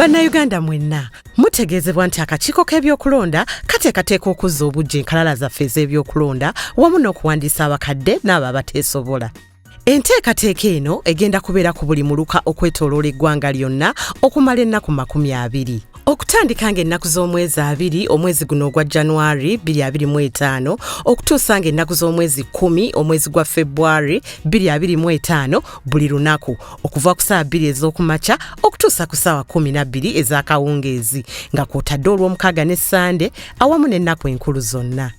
Bannayuganda mwenna mutegeezebwa nti akakiiko k'ebyokulonda kateekateeka okuzza obujja enkalala zaffe ez'ebyokulonda wamu n'okuwandiisa abakadde n'abo abateesobola. Enteekateeka eno egenda kubeera ku buli muluka okwetooloola eggwanga lyonna okumala ennaku 20. Okutandika ng'ennaku z'omwezi 2 omwezi guno ogwa January 2025 okutuusa ng'ennaku z'omwezi 10 omwezi gwa February 2025 buli lunaku okuva ku ssaawa 2 ez'okumakya okutuusa ku ssaawa 12 ez'akawungeezi nga kw'otadde olw'omukaaga ne Sande awamu n'ennaku enkulu zonna.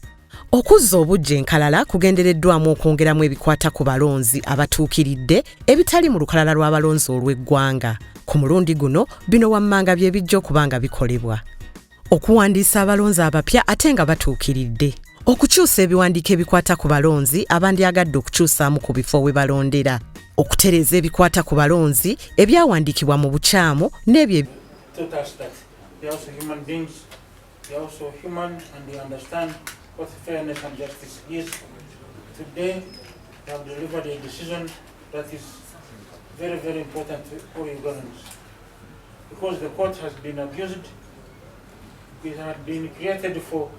Okuzza obujja enkalala kugendereddwamu okwongeramu ebikwata ku balonzi abatuukiridde ebitali mu lukalala lw'abalonzi olw'eggwanga. Ku mulundi guno bino wammanga bye bijja okuba nga bikolebwa: okuwandiisa abalonzi abapya ate nga batuukiridde, okukyusa ebiwandiiko ebikwata ku balonzi abandyagadde okukyusaamu ku bifo we balondera, okutereeza ebikwata ku balonzi ebyawandiikibwa mu bukyamu n'ebyo what fairness and justice is. Today, we have delivered a decision that is very, very important to all Ugandans. Because the court has been abused, it had been created for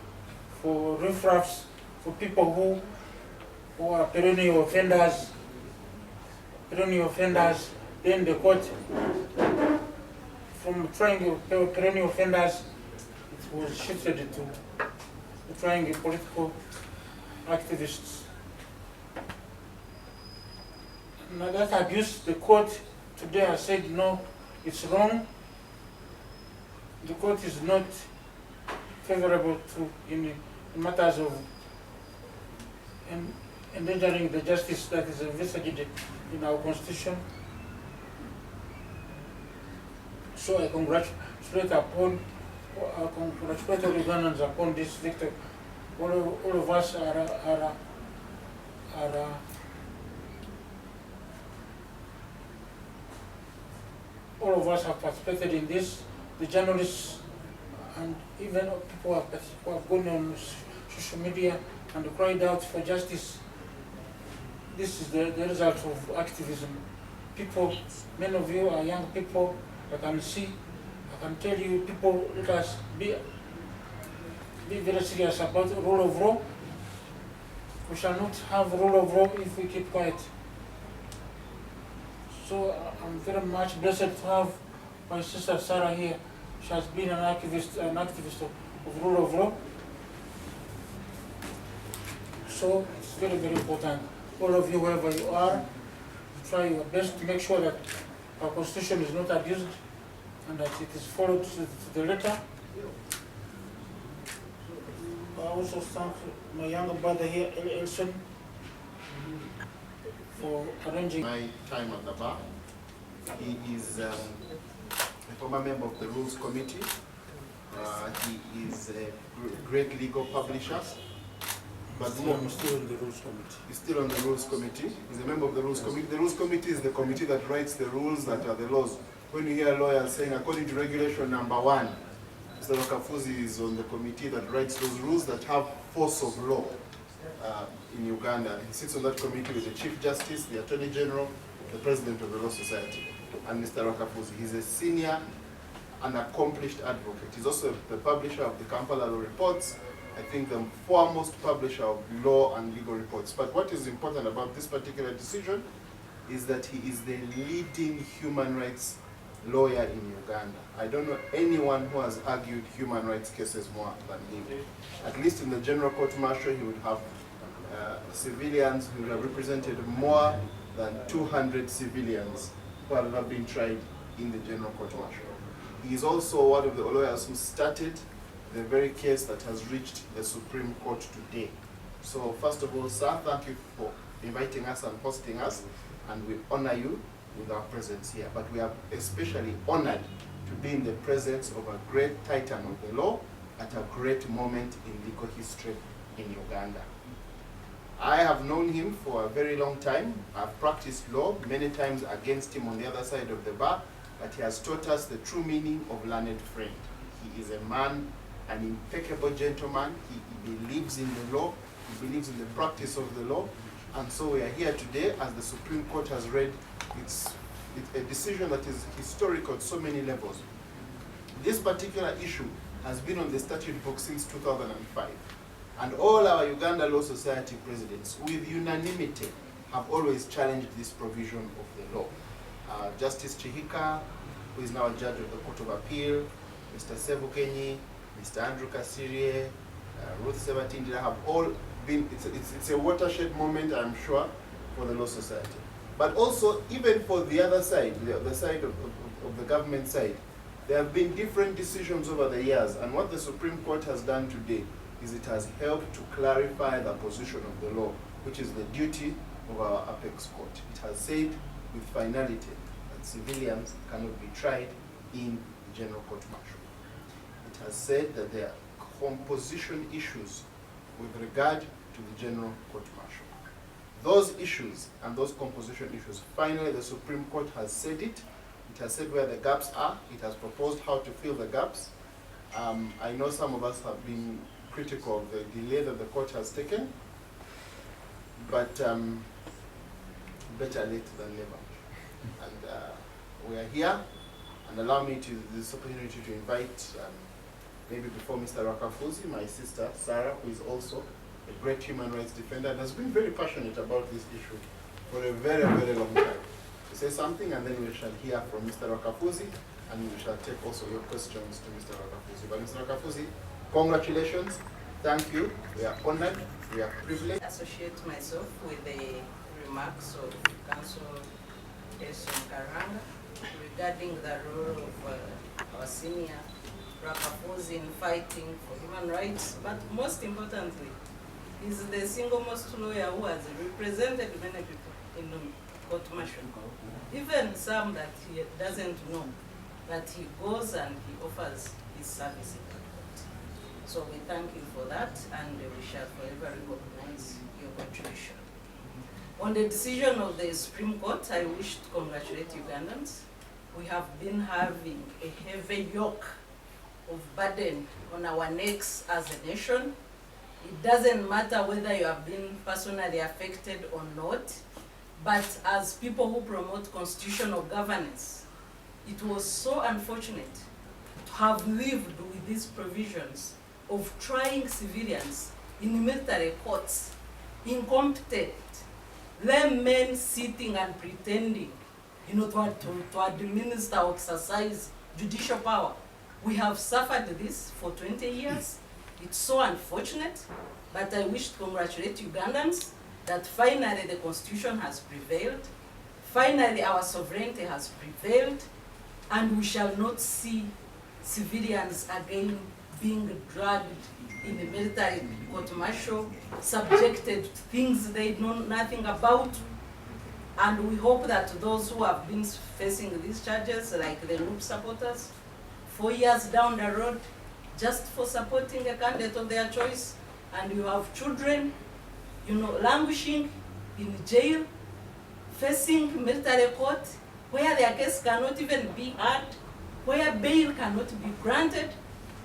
riffraffs, for people who are perennial offenders. Then the court, from trying perennial offenders, it was shifted to trying political activists. Now that abuse, the court today has said no, it's wrong. The court is not favorable to in matters of endangering the justice that is envisaged in our constitution. So I congratulate all Ugandans upon this victory. All of us all of us have participated in this. The journalists and even people who have gone on social media and cried out for justice. This is the result of activism. People, many of you are young people. I can tell you, people, let us be very serious about the rule of law. We shall not have rule of law if we keep quiet. So I'm very much blessed to have my sister Sarah here. She has been an activist of rule of law. So it's very, very important. All of you, wherever you are, try your best to make sure that our constitution is not abused and that it is followed to the letter. I also thank my younger brother here, Elson, for arranging my time at the bar. He is a former member of the Rules Committee. He is a great legal publisher. But I'm still in the Rules Committee. He's still on the Rules Committee. He's a member of the Rules Committee. The Rules Committee is the committee that writes the rules that are the laws. When you hear lawyers saying, according to regulation number 1, Mr. Rwakafuuzi is on the committee that writes those rules that have force of law in Uganda. He sits on that committee with the Chief Justice, the Attorney General, the President of the Law Society, and Mr. Rwakafuuzi. He's a senior and accomplished advocate. He's also the publisher of the Kampala Law Reports, I think the foremost publisher of law and legal reports. But what is important about this particular decision is that he is the leading human rights lawyer in Uganda. I don't know anyone who has argued human rights cases more than him. At least in the general court martial, he would have civilians who would have represented more than 200 civilians who have ever been tried in the general court martial. He is also one of the lawyers who started the very case that has reached the Supreme Court today. So first of all, sir, thank you for inviting us and hosting us, and we honor you with our presence here. But we are especially honored to be in the presence of a great titan of the law at a great moment in legal history in Uganda. I have known him for a very long time. I've practiced law many times against him on the other side of the bar, but he has taught us the true meaning of learned friend. He is a man, an impeccable gentleman. He believes in the law. He believes in the practice of the law. And so we are here today as the Supreme Court has read it's a decision that is historic on so many levels. This particular issue has been on the statute book since 2005. And all our Uganda Law Society presidents, with unanimity, have always challenged this provision of the law. Justice Chihika, who is now a judge of the Court of Appeal, Mr. Sevukenyi, Mr. Andrew Kasirie, Ruth Sebatindira have all been, it's a watershed moment, I'm sure, for the Law Society. But also, even for the other side, the side of the government side, there have been different decisions over the years, and what the Supreme Court has done today is it has helped to clarify the position of the law, which is the duty of our apex court. It has said with finality that civilians cannot be tried in the general court martial. It has said that there are composition issues with regard to the general court martial. Those issues and those composition issues, finally the Supreme Court has said it. It has said where the gaps are. It has proposed how to fill the gaps. I know some of us have been critical of the delay that the court has taken, but better late than never. And we are here, and allow me to this opportunity to invite, maybe before Mr. Rwakafuuzi, my sister Sarah, who is also a great human rights defender and has been very passionate about this issue for a very, very long time, to say something, and then we shall hear from Mr. Rwakafuuzi, and we shall take also your questions to Mr. Rwakafuuzi. But Mr. Rwakafuuzi, congratulations. Thank you. We are honored. We are privileged. I associate myself with the remarks of Council Jason Karanga regarding the role of our senior Rwakafuuzi in fighting for human rights, but most importantly, he's the single most lawyer who has represented many people in court martial. Even some that he doesn't know, that he goes and he offers his service in the court. So we thank you for that, and we shall forever recognize your contribution. On the decision of the Supreme Court, I wish to congratulate Ugandans. We have been having a heavy yoke of burden on our necks as a nation. It doesn't matter whether you have been personally affected or not, but as people who promote constitutional governance, it was so unfortunate to have lived with these provisions of trying civilians in military courts, incompetent, laymen sitting and pretending, to administer or exercise judicial power. We have suffered this for 20 years. It's so unfortunate, but I wish to congratulate Ugandans that finally the Constitution has prevailed. Finally, our sovereignty has prevailed, and we shall not see civilians again being dragged in the military court martial, subjected to things they know nothing about. And we hope that those who have been facing these charges, like the Loop supporters, 4 years down the road, just for supporting a candidate of their choice, and you have children, languishing in jail, facing military court, where their case cannot even be heard, where bail cannot be granted.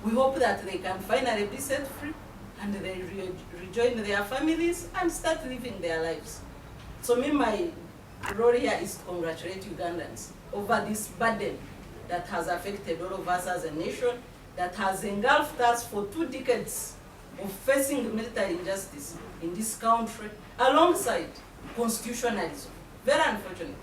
We hope that they can finally be set free, and they rejoin their families and start living their lives. So my role here is to congratulate Ugandans over this burden that has affected all of us as a nation, that has engulfed us for 2 decades of facing military injustice in this country, alongside constitutionalism. Very unfortunate.